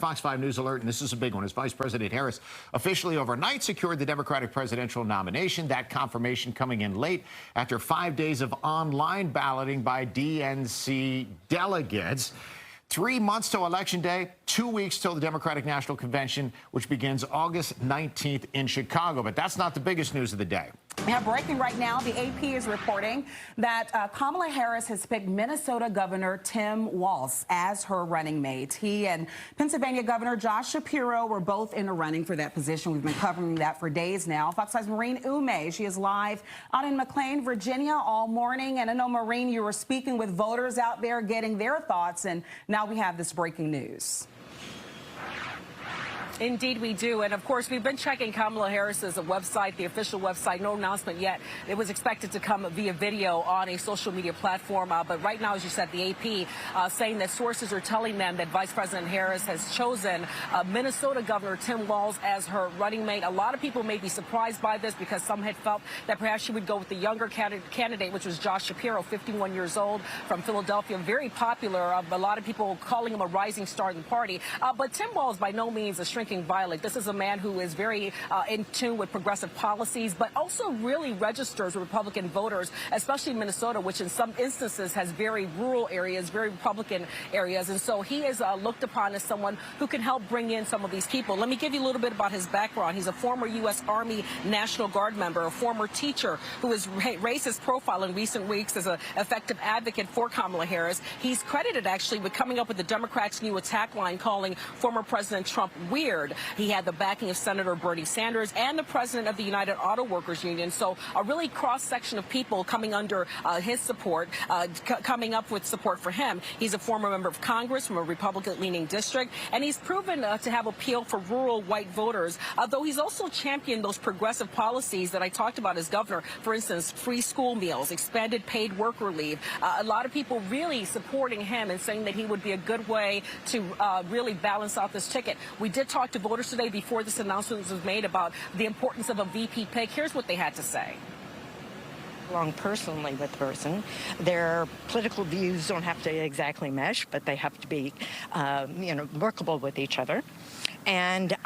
Fox 5 News alert, and this is a big one, as Vice President Harris officially overnight secured the Democratic presidential nomination. That confirmation coming in late after 5 days of online balloting by DNC delegates. 3 months till Election Day, 2 weeks till the Democratic National Convention, which begins August 19th in Chicago. But that's not the biggest news of the day. Yeah, breaking right now, the AP is reporting that Kamala Harris has picked Minnesota Governor Tim Walz as her running mate. He and Pennsylvania Governor Josh Shapiro were both in the running for that position. We've been covering that for days now. Fox 5's Maureen Ume, she is live out in McLean, Virginia all morning. And I know, Maureen, you were speaking with voters out there, getting their thoughts. And now we have this breaking news. Indeed, we do. And of course, we've been checking Kamala Harris's website, the official website. No announcement yet. It was expected to come via video on a social media platform. But right now, as you said, the AP saying that sources are telling them that Vice President Harris has chosen Minnesota Governor Tim Walz as her running mate. A lot of people may be surprised by this because some had felt that perhaps she would go with the younger candidate, which was Josh Shapiro, 51 years old, from Philadelphia. Very popular. A lot of people calling him a rising star in the party. But Tim Walz, by no means a shrinking violet. This is a man who is very in tune with progressive policies, but also really registers with Republican voters, especially in Minnesota, which in some instances has very rural areas, very Republican areas. And so he is looked upon as someone who can help bring in some of these people. Let me give you a little bit about his background. He's a former U.S. Army National Guard member, a former teacher who has raised his profile in recent weeks as an effective advocate for Kamala Harris. He's credited actually with coming up with the Democrats' new attack line calling former President Trump weird. He had the backing of Senator Bernie Sanders and the president of the United Auto Workers Union. So a really cross-section of people coming under his support, coming up with support for him. He's a former member of Congress from a Republican-leaning district, and he's proven to have appeal for rural white voters, though he's also championed those progressive policies that I talked about as governor. For instance, free school meals, expanded paid worker leave. A lot of people really supporting him and saying that he would be a good way to really balance out this ticket. We did talk to voters today before this announcement was made about the importance of a VP pick. Here's what they had to say. Along personally with the person. Their political views don't have to exactly mesh, but they have to be, workable with each other. And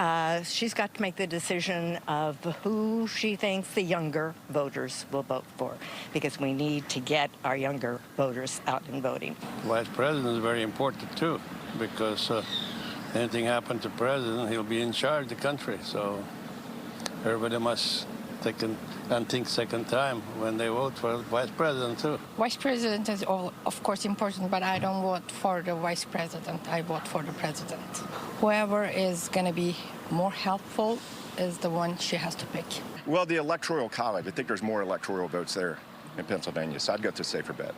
she's got to make the decision of who she thinks the younger voters will vote for, because we need to get our younger voters out and voting. Vice President is very important, too, because anything happen to president, he'll be in charge of the country. So everybody must take and think second time when they vote for vice president too. Vice president is of course important, but I don't vote for the vice president. I vote for the president. Whoever is going to be more helpful is the one she has to pick. Well, the electoral college, I think there's more electoral votes there in Pennsylvania, so I'd go to safer bet.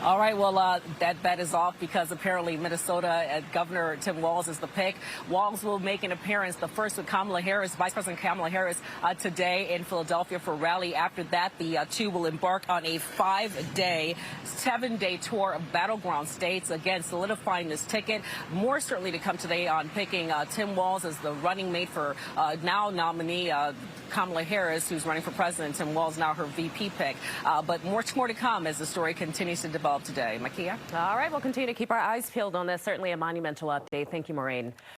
All right, well, that bet is off because apparently Minnesota Governor Tim Walz is the pick. Walz will make an appearance, the first with Kamala Harris, Vice President Kamala Harris, today in Philadelphia for a rally. After that, the two will embark on a 5-day, 7-day tour of battleground states, again, solidifying this ticket. More certainly to come today on picking Tim Walz as the running mate for now nominee Kamala Harris, who's running for president. Tim Walz now her VP pick. But much more to come as the story continues to develop today. Makia? All right, we'll continue to keep our eyes peeled on this. Certainly a monumental update. Thank you, Maureen.